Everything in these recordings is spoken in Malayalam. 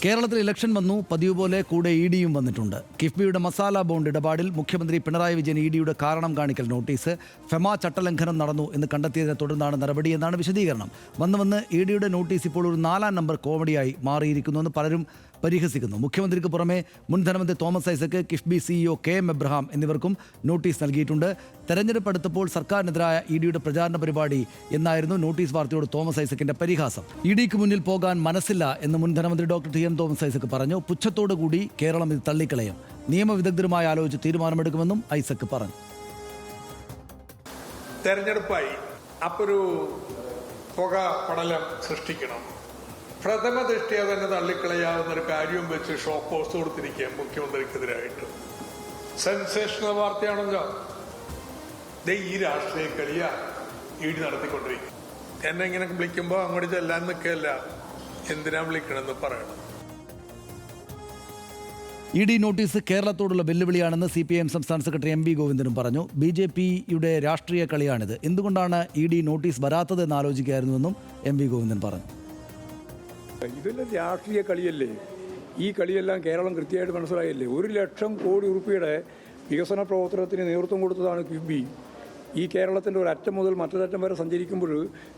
കേരളത്തിൽ ഇലക്ഷൻ വന്നു, പതിവ് പോലെ കൂടെ ഇ ഡിയും വന്നിട്ടുണ്ട്. കിഫ്ബിയുടെ മസാല ബോണ്ട് ഇടപാടിൽ മുഖ്യമന്ത്രി പിണറായി വിജയൻ ഇ ഡിയുടെ കാരണം കാണിക്കൽ നോട്ടീസ് ഫെമ ചട്ടലംഘനം നടന്നു എന്ന് കണ്ടെത്തിയതിനെ തുടർന്നാണ് നടപടിയെന്നാണ് വിശദീകരണം. വന്ന് ഇ ഡിയുടെ നോട്ടീസ് ഇപ്പോൾ ഒരു 4-ാം നമ്പർ കോമഡിയായി മാറിയിരിക്കുന്നുവെന്ന് പലരും പരിഹസിക്കുന്നു. മുഖ്യമന്ത്രിക്ക് പുറമെ മുൻ ധനമന്ത്രി Thomas Isaac, KIIFB CEO K M. Abraham എന്നിവർക്കും നോട്ടീസ് നൽകിയിട്ടുണ്ട്. തെരഞ്ഞെടുപ്പ് അടുത്തപ്പോൾ സർക്കാരിനെതിരായ ഇ ഡിയുടെ പ്രചാരണ പരിപാടി എന്നായിരുന്നു നോട്ടീസ് വാർത്തയോട് തോമസ് ഐസക്കിന്റെ പരിഹാസം. ഇ ഡിക്ക് മുന്നിൽ പോകാൻ മനസ്സില്ല എന്ന് മുൻ ധനമന്ത്രി ഡോക്ടർ ടി.എം. തോമസ് ഐസക് പറഞ്ഞു. പുച്ഛത്തോടുകൂടി കേരളം ഇത് തള്ളിക്കളയും, നിയമവിദഗ്ധരുമായി ആലോചിച്ച് തീരുമാനമെടുക്കുമെന്നും ഐസക് പറഞ്ഞു. തെരഞ്ഞെടുപ്പായി അപ്പൊരു പുക പടലം സൃഷ്ടിക്കണം, പ്രഥമ ദൃഷ്ടിയ തന്നെ തള്ളിക്കളയാവുന്നൊരു കാര്യവും വെച്ച് ഷോക്ക് പോസ്റ്റ് കൊടുത്തിരിക്കുക മുഖ്യമന്ത്രിക്കെതിരായിട്ട്. സെൻസേഷണൽ വാർത്തയാണല്ലോ. ഈ രാഷ്ട്രീയ കളിയ ഇ ഡി നടത്തിക്കൊണ്ടിരിക്കും. എന്നെ ഇങ്ങനെ വിളിക്കുമ്പോൾ അങ്ങോട്ട് ചെല്ലാൻ നിൽക്കുകയല്ല, എന്തിനാ വിളിക്കണമെന്ന് പറയണം. ഇ ഡി നോട്ടീസ് കേരളത്തോടുള്ള വെല്ലുവിളിയാണെന്ന് CPIM സംസ്ഥാന സെക്രട്ടറി M.V. ഗോവിന്ദനും പറഞ്ഞു. BJPയുടെ രാഷ്ട്രീയ കളിയാണിത്, എന്തുകൊണ്ടാണ് ഇ ഡി നോട്ടീസ് വരാത്തതെന്ന് ആലോചിക്കുകയായിരുന്നുവെന്നും M.V. ഗോവിന്ദൻ പറഞ്ഞു. ഇതെല്ലാം രാഷ്ട്രീയ കളിയല്ലേ? ഈ കളിയെല്ലാം കേരളം കൃത്യമായിട്ട് മനസ്സിലായില്ലേ? 1 ലക്ഷം കോടി രൂപയുടെ വികസന പ്രവർത്തനത്തിന് നേതൃത്വം കൊടുത്തതാണ് കിഫ്ബി. ഈ കേരളത്തിൻ്റെ ഒരറ്റം മുതൽ മറ്റൊരറ്റം വരെ സഞ്ചരിക്കുമ്പോൾ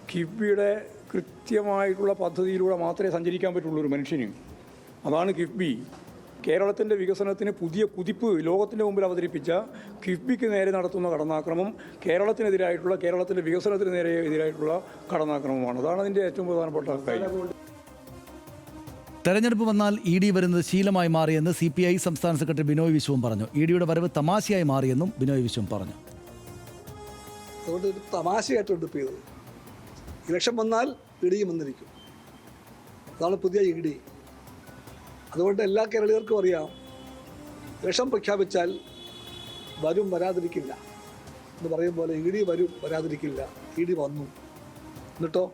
കിഫ്ബിയുടെ കൃത്യമായിട്ടുള്ള പദ്ധതിയിലൂടെ മാത്രമേ സഞ്ചരിക്കാൻ പറ്റുള്ളൂ ഒരു മനുഷ്യന്. അതാണ് കിഫ്ബി. കേരളത്തിൻ്റെ വികസനത്തിന് പുതിയ കുതിപ്പ് ലോകത്തിൻ്റെ മുമ്പിൽ അവതരിപ്പിച്ച കിഫ്ബിക്ക് നേരെ നടത്തുന്ന കടന്നാക്രമം കേരളത്തിനെതിരായിട്ടുള്ള, കേരളത്തിൻ്റെ വികസനത്തിന് എതിരായിട്ടുള്ള കടന്നാക്രമമാണ്. അതാണ് അതിൻ്റെ ഏറ്റവും പ്രധാനപ്പെട്ട കാര്യം. തെരഞ്ഞെടുപ്പ് വന്നാൽ ഇ ഡി വരുന്നത് ശീലമായി മാറിയെന്ന് CPI സംസ്ഥാന സെക്രട്ടറി ബിനോയ് വിശ്വം പറഞ്ഞു. ഇ ഡിയുടെ വരവ് തമാശയായി മാറിയെന്നും ബിനോയ് വിശ്വം പറഞ്ഞു. അതുകൊണ്ട് ഒരു തമാശയായിട്ടുണ്ട് ഇപ്പോൾ ഇത്. ഇലക്ഷൻ വന്നാൽ ഇ ഡിയും വന്നിരിക്കും. അതാണ് പുതിയ ഇ ഡി. അതുകൊണ്ട് എല്ലാ കേരളീയർക്കും അറിയാം, ഇലക്ഷൻ പ്രഖ്യാപിച്ചാൽ വരും വരാതിരിക്കില്ല എന്ന് പറയും പോലെ ഇ ഡി വരും വരാതിരിക്കില്ല. ഇ ഡി വന്നു, എന്നിട്ടോ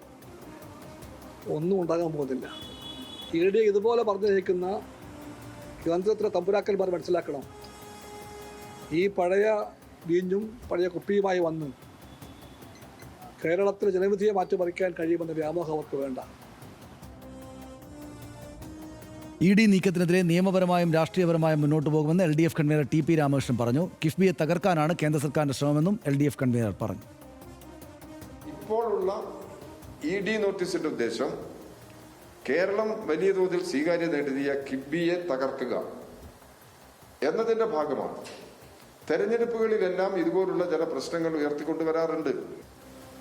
ഒന്നും ഉണ്ടാകാൻ പോകുന്നില്ല. ഇ ഡി ഇതുപോലെ പറഞ്ഞിരിക്കുന്ന കേന്ദ്രത്തിലെ തമ്പുരാക്കന്മാർ മനസ്സിലാക്കണം, ഈ പഴയ വീഞ്ഞും പഴയ കുപ്പിയുമായി വന്ന് കേരളത്തിലെ ജനവിധിയെ മാറ്റിമറിക്കാൻ കഴിയുമെന്ന വ്യാമോഹം അവർക്ക് വേണ്ട. ഇ ഡി നീക്കത്തിനെതിരെ നിയമപരമായും രാഷ്ട്രീയപരമായും മുന്നോട്ട് പോകുമെന്ന് LDF കൺവീനർ TP രാമകൃഷ്ണൻ പറഞ്ഞു. കിഫ്ബിയെ തകർക്കാനാണ് കേന്ദ്ര സർക്കാരിന്റെ ശ്രമമെന്നും LDF കൺവീനർ പറഞ്ഞു. ഇപ്പോഴുള്ള ഇ ഡി നോട്ടീസിന്റെ ഉദ്ദേശം കേരളം വലിയ തോതിൽ സ്വീകാര്യത നേടിയ കിഫ്ബിയെ തകർക്കുക എന്നതിന്റെ ഭാഗമാണ്. തെരഞ്ഞെടുപ്പുകളിലെല്ലാം ഇതുപോലുള്ള ചില പ്രശ്നങ്ങൾ ഉയർത്തിക്കൊണ്ടുവരാറുണ്ട്.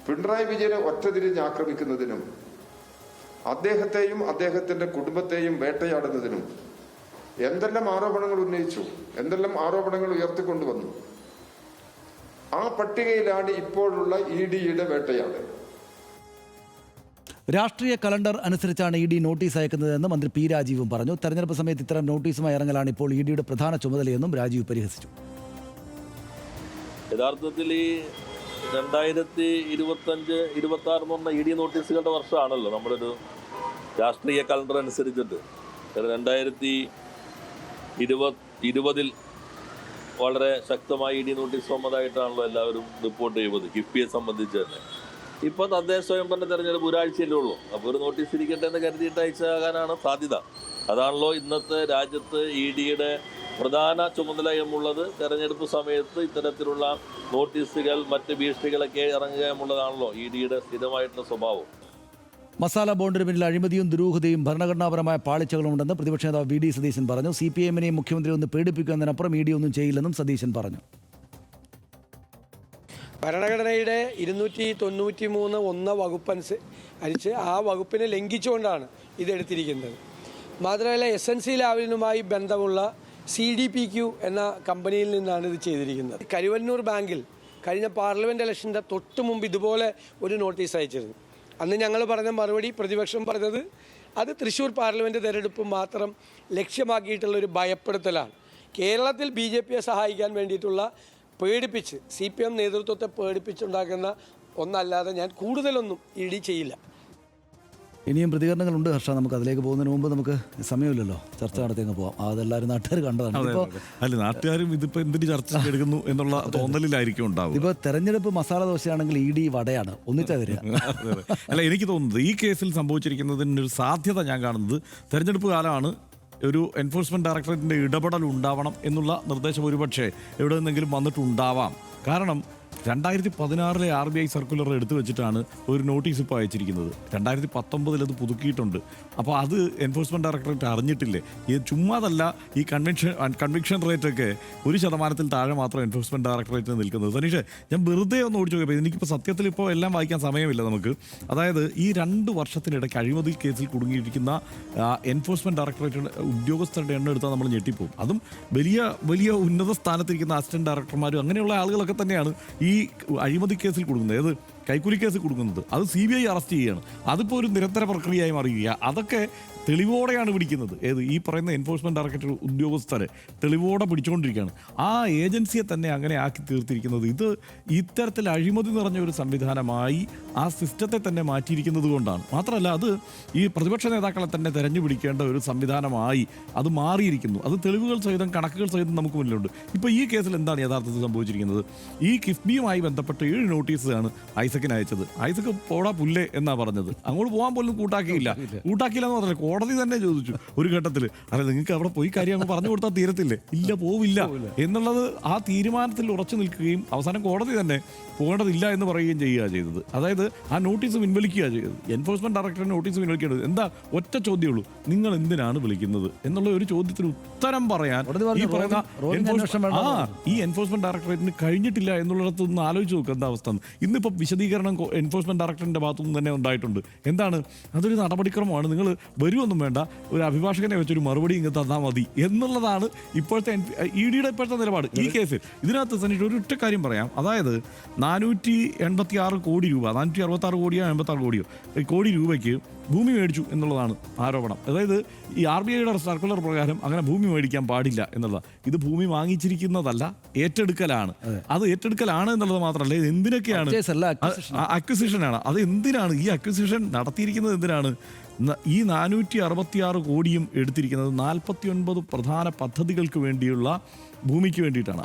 പിണറായി വിജയനെ ഒറ്റതിരിഞ്ഞ് ആക്രമിക്കുന്നതിനും അദ്ദേഹത്തെയും അദ്ദേഹത്തിന്റെ കുടുംബത്തെയും വേട്ടയാടുന്നതിനും എന്തെല്ലാം ആരോപണങ്ങൾ ഉന്നയിച്ചു, എന്തെല്ലാം ആരോപണങ്ങൾ ഉയർത്തിക്കൊണ്ടുവന്നു. ആ പട്ടികയിലാണ് ഇപ്പോഴുള്ള ഇ ഡിയുടെ വേട്ടയാട്. രാഷ്ട്രീയ കലണ്ടർ അനുസരിച്ചാണ് ഇ ഡി നോട്ടീസ് അയക്കുന്നതെന്ന് മന്ത്രി P. രാജീവും പറഞ്ഞു. തെരഞ്ഞെടുപ്പ് സമയത്ത് ഇത്തരം നോട്ടീസുമായി ഇറങ്ങലാണ് ഇപ്പോൾ ഇ ഡിയുടെ പ്രധാന ചുമതലയെന്നും രാജീവ് പരിഹസിച്ചു. യഥാർത്ഥത്തിൽ ഈ 2025-26 എന്ന് പറഞ്ഞ ഇ ഡി നോട്ടീസുകളുടെ വർഷമാണല്ലോ നമ്മുടെ ഒരു രാഷ്ട്രീയ കലണ്ടർ അനുസരിച്ചിട്ട്. 2020 വളരെ ശക്തമായി ഇ ഡി നോട്ടീസ് വന്നതായിട്ടാണല്ലോ എല്ലാവരും റിപ്പോർട്ട് ചെയ്യുന്നത് കിഫ്ബിയെ സംബന്ധിച്ച് തന്നെ. ഇപ്പോൾ തദ്ദേശ സ്വയംഭരണ തെരഞ്ഞെടുപ്പ് ഒരാഴ്ചയല്ലേ ഉള്ളൂ. അപ്പോൾ ഒരു നോട്ടീസ് ഇരിക്കട്ടെ എന്ന് കരുതിയിട്ട് അയച്ചാകാനാണ് സാധ്യത. അതാണല്ലോ ഇന്നത്തെ രാജ്യത്ത് ഇ ഡിയുടെ പ്രധാന ചുമതലയുമുള്ളത്. തെരഞ്ഞെടുപ്പ് സമയത്ത് ഇത്തരത്തിലുള്ള നോട്ടീസുകൾ, മറ്റ് ഭീഷണികളൊക്കെ ഇറങ്ങുക എന്നുള്ളതാണല്ലോ ഇ ഡിയുടെ സ്ഥിരമായിട്ടുള്ള സ്വഭാവം. മസാല ബോണ്ടിന് പിന്നിൽ അഴിമതിയും ദുരൂഹതയും ഭരണഘടനാപരമായ പാളിച്ചകളുമുണ്ടെന്ന് പ്രതിപക്ഷ നേതാവ് V.D. സതീശൻ പറഞ്ഞു. CPIM-നെയും മുഖ്യമന്ത്രി ഒന്ന് പേടിപ്പിക്കുന്നതിനപ്പുറം ഇ ഡി ഒന്നും ചെയ്യില്ലെന്നും സതീശൻ പറഞ്ഞു. ഭരണഘടനയുടെ 293(1) വകുപ്പ് അനുസരിച്ച് ആ വകുപ്പിനെ ലംഘിച്ചുകൊണ്ടാണ് ഇതെടുത്തിരിക്കുന്നത്. മാത്രമല്ല SNC ലാവലിനുമായി ബന്ധമുള്ള CDPQ എന്ന കമ്പനിയിൽ നിന്നാണ് ഇത് ചെയ്തിരിക്കുന്നത്. കരുവന്നൂർ ബാങ്കിൽ കഴിഞ്ഞ പാർലമെൻറ്റ് ഇലക്ഷൻ്റെ തൊട്ട് മുമ്പ് ഇതുപോലെ ഒരു നോട്ടീസ് അയച്ചിരുന്നു. അന്ന് ഞങ്ങൾ പറഞ്ഞ മറുപടി, പ്രതിപക്ഷം പറഞ്ഞത് അത് തൃശ്ശൂർ പാർലമെൻറ്റ് തെരഞ്ഞെടുപ്പ് മാത്രം ലക്ഷ്യമാക്കിയിട്ടുള്ളൊരു ഭയപ്പെടുത്തലാണ്. കേരളത്തിൽ BJPയെ സഹായിക്കാൻ വേണ്ടിയിട്ടുള്ള പേടിപ്പിച്ച് CPM നേതൃത്വത്തെ പേടിപ്പിച്ചുണ്ടാക്കുന്ന ഒന്നല്ലാതെ ഞാൻ കൂടുതലൊന്നും ഇ ഡി ചെയ്യില്ല. ഇനിയും പ്രതികരണങ്ങളുണ്ട് ഹർഷ. നമുക്ക് അതിലേക്ക് പോകുന്നതിന് മുമ്പ് നമുക്ക് സമയമില്ലല്ലോ, ചർച്ച നടത്തി അങ്ങ് പോവാം. അതെല്ലാവരും നാട്ടുകാർ കണ്ടതാണ്. ഇപ്പോൾ അല്ല, നാട്ടുകാരും ഇതിപ്പോൾ എന്തിന് ചർച്ച എടുക്കുന്നു എന്നുള്ള തോന്നലിലായിരിക്കും ഉണ്ടാവും. ഇപ്പോൾ തെരഞ്ഞെടുപ്പ് മസാല ദോശയാണെങ്കിൽ ഇ ഡി വടയാണ് ഒന്നിച്ചാ വരിക. അല്ല, എനിക്ക് തോന്നുന്നത് ഈ കേസിൽ സംഭവിച്ചിരിക്കുന്നതിനൊരു സാധ്യത ഞാൻ കാണുന്നത് തെരഞ്ഞെടുപ്പ് കാലമാണ്. ഒരു എൻഫോഴ്സ്മെന്റ് ഡയറക്ടറേറ്റിന്റെ ഇടപെടൽ ഉണ്ടാവണം എന്നുള്ള നിർദ്ദേശം ഒരുപക്ഷെ എവിടെ നിന്നെങ്കിലും വന്നിട്ടുണ്ടാവാം. കാരണം 2016 RBI സർക്കുലർ എടുത്തു വെച്ചിട്ടാണ് ഒരു നോട്ടീസ് ഇപ്പോൾ അയച്ചിരിക്കുന്നത്. 2019 അത് പുതുക്കിയിട്ടുണ്ട്. അപ്പോൾ അത് എൻഫോഴ്സ്മെന്റ് ഡയറക്ടറേറ്റ് അറിഞ്ഞിട്ടില്ലേ? ഇത് ചുമ്മാതല്ല. ഈ കൺവിക്ഷൻ റേറ്റൊക്കെ 1% താഴെ മാത്രം എൻഫോഴ്സ്മെന്റ് ഡയറക്ടറേറ്റിന് നിൽക്കുന്നത്. സനീഷ്, ഞാൻ വെറുതെ ഒന്ന് ഓടിച്ചു നോക്കിയപ്പോൾ എനിക്കിപ്പോൾ സത്യത്തിൽ ഇപ്പോൾ എല്ലാം വായിക്കാൻ സമയമില്ല നമുക്ക്. അതായത് ഈ 2 വർഷത്തിനിടയ്ക്ക് അഴിമതി കേസിൽ കുടുങ്ങിയിരിക്കുന്ന എൻഫോഴ്സ്മെന്റ് ഡയറക്ടറേറ്റ് ഉദ്യോഗസ്ഥരുടെ എണ്ണം എടുത്താൽ നമ്മൾ ഞെട്ടിപ്പോകും. അതും വലിയ വലിയ ഉന്നത സ്ഥാനത്തിരിക്കുന്ന അസിസ്റ്റന്റ് ഡയറക്ടർമാരും അങ്ങനെയുള്ള ആളുകളൊക്കെ തന്നെയാണ് ഈ അഴിമതി കേസിൽ കൊടുക്കുന്നത്. ഏത് കൈക്കൂലി കേസിൽ കൊടുക്കുന്നത് അത് CBI അറസ്റ്റ് ചെയ്യുകയാണ്. അതിപ്പോൾ ഒരു നിരന്തര പ്രക്രിയയായി മാറുകയാണ്. അതൊക്കെ തെളിവോടെയാണ് പിടിക്കുന്നത്. ഏത് ഈ പറയുന്ന എൻഫോഴ്സ്മെന്റ് ഡയറക്ടറേറ്റ് ഉദ്യോഗസ്ഥരെ തെളിവോടെ പിടിച്ചുകൊണ്ടിരിക്കുകയാണ്. ആ ഏജൻസിയെ തന്നെ അങ്ങനെ ആക്കി തീർത്തിരിക്കുന്നത് ഇത് ഇത്തരത്തിൽ അഴിമതി നിറഞ്ഞ ഒരു സംവിധാനമായി ആ സിസ്റ്റത്തെ തന്നെ മാറ്റിയിരിക്കുന്നത് കൊണ്ടാണ്. മാത്രമല്ല, അത് ഈ പ്രതിപക്ഷ നേതാക്കളെ തന്നെ തെരഞ്ഞു പിടിക്കേണ്ട ഒരു സംവിധാനമായി അത് മാറിയിരിക്കുന്നു. അത് തെളിവുകൾ സഹിതം കണക്കുകൾ സഹിതം നമുക്ക് മുന്നിലുണ്ട്. ഇപ്പോൾ ഈ കേസിൽ എന്താണ് യഥാർത്ഥത്തിൽ സംഭവിച്ചിരിക്കുന്നത്? ഈ കിഫ്ബിയുമായി ബന്ധപ്പെട്ട് 7 നോട്ടീസാണ് ഐസക്കിന് അയച്ചത്. ഐസക്ക് പോടാ പുല്ലേ എന്നാ പറഞ്ഞത്. അങ്ങോട്ട് പോകാൻ പോലും കൂട്ടാക്കിയില്ല എന്ന് പറഞ്ഞില്ല. കോടതി തന്നെ ചോദിച്ചു ഒരു ഘട്ടത്തിൽ, അല്ല നിങ്ങൾക്ക് അവിടെ പോയി കാര്യം അങ്ങ് പറഞ്ഞു കൊടുത്താൽ തീരത്തില്ലേ? ഇല്ല, പോവില്ല എന്നുള്ളത് ആ തീരുമാനത്തിൽ ഉറച്ചു നിൽക്കുകയും അവസാനം കോടതി തന്നെ പോകേണ്ടതില്ല എന്ന് പറയുകയും ചെയ്യുക ചെയ്തത്. അതായത് ആ നോട്ടീസ് പിൻവലിക്കുക ചെയ്തത്. എൻഫോഴ്സ്മെന്റ് ഡയറക്ടറെ നോട്ടീസ് പിൻവലിക്കേണ്ടത് എന്താ? ഒറ്റ ചോദ്യമേ ഉള്ളൂ, നിങ്ങൾ എന്തിനാണ് വിളിക്കുന്നത് എന്നുള്ള ഒരു ചോദ്യത്തിന് ഉത്തരം പറയാൻ ഈ പറയുന്ന ഈ എൻഫോഴ്സ്മെന്റ് ഡയറക്ടറേറ്റിന് കഴിഞ്ഞിട്ടില്ല എന്നുള്ളിടത്ത് നിന്ന് ആലോചിച്ച് നോക്കുക എന്താ അവസ്ഥ. ഇന്നിപ്പോൾ വിശദീകരണം എൻഫോഴ്സ്മെന്റ് ഡയറക്ടറിന്റെ ഭാഗത്തുനിന്ന് തന്നെ ഉണ്ടായിട്ടുണ്ട്. എന്താണ്? അതൊരു നടപടിക്രമമാണ്, നിങ്ങൾ വരുമൊന്നും വേണ്ട, ഒരു അഭിഭാഷകനെ വെച്ചൊരു മറുപടി ഇങ്ങ് തന്നാൽ മതി എന്നുള്ളതാണ് ഇപ്പോഴത്തെ ED ഇപ്പോഴത്തെ നിലപാട് ഈ കേസിൽ. ഇതിനകത്ത് സനീഷ് ഒരു ഒറ്റ കാര്യം പറയാം. അതായത് 486 കോടി രൂപ, 466 കോടിയോ 86 കോടി രൂപയ്ക്ക് ഭൂമി മേടിച്ചു എന്നുള്ളതാണ് ആരോപണം. അതായത് ഈ RBIയുടെ സർക്കുലർ പ്രകാരം അങ്ങനെ ഭൂമി മേടിക്കാൻ പാടില്ല എന്നുള്ളതാണ്. ഇത് ഭൂമി വാങ്ങിച്ചിരിക്കുന്നതല്ല, ഏറ്റെടുക്കലാണ്. അത് ഏറ്റെടുക്കലാണ് എന്നുള്ളത് മാത്രമല്ല, ഇത് എന്തിനൊക്കെയാണ്? അക്വിസിഷനാണ്. അത് എന്തിനാണ് ഈ അക്വിസിഷൻ നടത്തിയിരിക്കുന്നത്? എന്തിനാണ് ഈ 466 കോടിയും എടുത്തിരിക്കുന്നത്? 49 പ്രധാന പദ്ധതികൾക്ക് വേണ്ടിയുള്ള ഭൂമിക്ക് വേണ്ടിയിട്ടാണ്.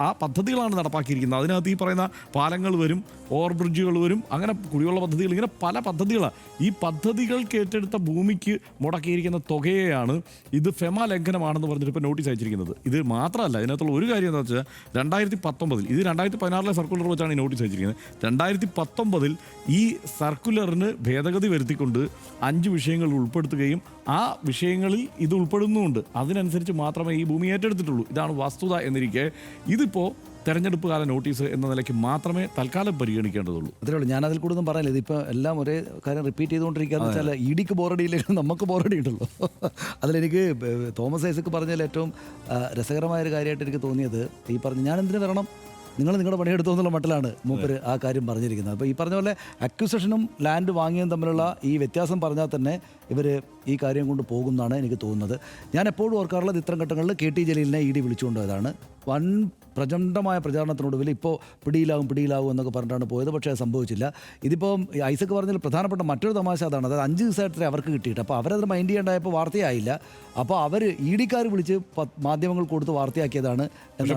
ആ പദ്ധതികളാണ് നടപ്പാക്കിയിരിക്കുന്നത്. അതിനകത്ത് ഈ പറയുന്ന പാലങ്ങൾ വരും, ഓവർ ബ്രിഡ്ജുകൾ വരും, അങ്ങനെ കുടിവെള്ള പദ്ധതികൾ, ഇങ്ങനെ പല പദ്ധതികളാണ്. ഈ പദ്ധതികൾക്ക് ഏറ്റെടുത്ത ഭൂമിക്ക് മുടക്കിയിരിക്കുന്ന തുകയെയാണ് ഇത് ഫെമ ലംഘനമാണെന്ന് പറഞ്ഞിട്ട് ഇപ്പോൾ നോട്ടീസ് അയച്ചിരിക്കുന്നത്. ഇത് മാത്രമല്ല, ഇതിനകത്തുള്ള ഒരു കാര്യം എന്താ വെച്ചാൽ 2019 ഇത് 2016 സർക്കുലർ വെച്ചാണ് ഈ നോട്ടീസ് അയച്ചിരിക്കുന്നത്. 2019 ഈ സർക്കുലറിന് ഭേദഗതി വരുത്തിക്കൊണ്ട് 5 വിഷയങ്ങൾ ഉൾപ്പെടുത്തുകയും ആ വിഷയങ്ങളിൽ ഇത് ഉൾപ്പെടുന്നുമുണ്ട്. അതിനനുസരിച്ച് മാത്രമേ ഈ ഭൂമി ഏറ്റെടുത്തിട്ടുള്ളൂ. ഇതാണ് വസ്തുത എന്നിരിക്കെ ഇതിപ്പോൾ തെരഞ്ഞെടുപ്പ് കാല നോട്ടീസ് എന്ന നിലയ്ക്ക് മാത്രമേ തൽക്കാലം പരിഗണിക്കേണ്ടതുള്ളൂ. അത്രേ ഉള്ളൂ. ഞാനതിൽ കൂടുതൽ പറയില്ല. ഇതിപ്പോൾ എല്ലാം ഒരേ കാര്യം റിപ്പീറ്റ് ചെയ്തുകൊണ്ടിരിക്കുകയെന്ന് വെച്ചാൽ EDക്ക് ബോറടിയില്ലെങ്കിൽ നമുക്ക് ബോറടി ഉണ്ടല്ലോ. അതിലെനിക്ക് തോമസ് ഐസക്ക് പറഞ്ഞതിൽ ഏറ്റവും രസകരമായൊരു കാര്യമായിട്ട് എനിക്ക് തോന്നിയത്, ഈ പറഞ്ഞ് ഞാൻ എന്തിനു വരണം, നിങ്ങൾ നിങ്ങളുടെ പണിയെടുത്തു എന്നുള്ള മട്ടിലാണ് മൂപ്പര് ആ കാര്യം പറഞ്ഞിരിക്കുന്നത്. അപ്പോൾ ഈ പറഞ്ഞ പോലെ അക്വിസിഷനും ലാൻഡ് വാങ്ങിയതും തമ്മിലുള്ള ഈ വ്യത്യാസം പറഞ്ഞാൽ തന്നെ ഇവർ ഈ കാര്യം കൊണ്ട് പോകുമെന്നാണ് എനിക്ക് തോന്നുന്നത്. ഞാൻ എപ്പോഴും ഓർക്കാറുള്ളത് ഇത്തരം ഘട്ടങ്ങളിൽ KT ജലീലിനെ ED വിളിച്ചുകൊണ്ടുപോയതാണ്. വൻ പ്രചണ്ഡമായ പ്രചാരണത്തിനൊടുവിൽ ഇപ്പോൾ പിടിയിലാവും എന്നൊക്കെ പറഞ്ഞിട്ടാണ് പോയത്. പക്ഷേ അത് സംഭവിച്ചില്ല. ഇതിപ്പോൾ ഐസക്ക് പറഞ്ഞതിൽ പ്രധാനപ്പെട്ട മറ്റൊരു തമാശ അതാണ്. അതായത് 5 ദിവസമായിട്ടേ അവർക്ക് കിട്ടിയിട്ട്, അപ്പോൾ അവരത് മൈൻഡ് ചെയ്യേണ്ടായപ്പോൾ വാർത്തയായില്ല. അപ്പോൾ അവർ EDക്കാർ വിളിച്ച് മാധ്യമങ്ങൾ കൊടുത്ത് വാർത്തയാക്കിയതാണ്.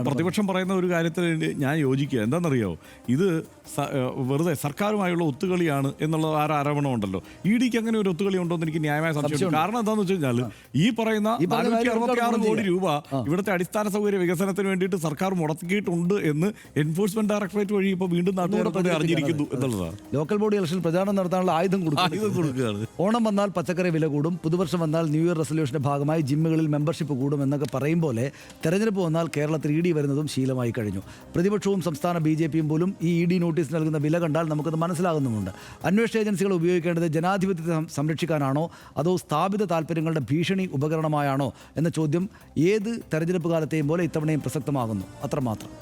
പ്രതിപക്ഷം പറയുന്ന ഒരു കാര്യത്തിൽ ഞാൻ യോജിക്കുക. എന്താണെന്നറിയോ, ഇത് വെറുതെ സർക്കാരുമായുള്ള ഒത്തുകളിയാണ് എന്നുള്ള ആരോപണമുണ്ടല്ലോ. EDക്ക് അങ്ങനെ ഒരു ഒത്തുകളി ഉണ്ടോ എന്ന് എനിക്ക് ന്യായമായ സംശയമുണ്ട്. കാരണം എന്താണെന്ന് വെച്ച് കഴിഞ്ഞാൽ ഈ പറയുന്ന 466 കോടി രൂപ ഇവിടുത്തെ അടിസ്ഥാന സൗകര്യ വികസനത്തിന് വേണ്ടിയിട്ട് സർക്കാർ മുടക്കിയിട്ടുണ്ട് എന്ന് എൻഫോഴ്സ്മെന്റ് ഡയറക്ടറേറ്റ് വഴി ഇപ്പോൾ വീണ്ടും നാട്ടുകാരെ അറിഞ്ഞിരിക്കുന്നു എന്നുള്ളതാണ്. ലോക്കൽ ബോഡി ഇലക്ഷൻ പ്രചാരണം നടത്താനുള്ള ആയുധം കൊടുക്കുകയാണ്. ഓണം വന്നാൽ പച്ചക്കറി വില കൂടും, പുതുവർഷം വന്നാൽ ന്യൂ ഇയർ റെസൊല്യൂഷന്റെ ഭാഗമായി ജിമ്മുകളിൽ മെമ്പർഷിപ്പ് കൂടും എന്നൊക്കെ പറയും പോലെ തെരഞ്ഞെടുപ്പ് വന്നാൽ കേരളത്തിൽ ED വരുന്നതും ശീലമായി കഴിഞ്ഞു. പ്രതിപക്ഷവും സംസ്ഥാന BJPയും പോലും ഈ ED നോട്ടീസ് നൽകുന്ന വില കണ്ടാൽ നമുക്കത് മനസ്സിലാകുന്നുമുണ്ട്. അന്വേഷണ ഏജൻസികൾ ഉപയോഗിക്കേണ്ടത് ജനാധിപത്യത്തെ സംരക്ഷിക്കാനാണോ അതോ സ്ഥാപിത താല്പര്യങ്ങളുടെ ഭീഷണി ഉപകരണമായാണോ എന്ന ചോദ്യം ഏത് തെരഞ്ഞെടുപ്പ് കാലത്തെയും പോലെ ഇത്തവണയും പ്രസക്തമാകുന്നു. അത്രമാത്രം.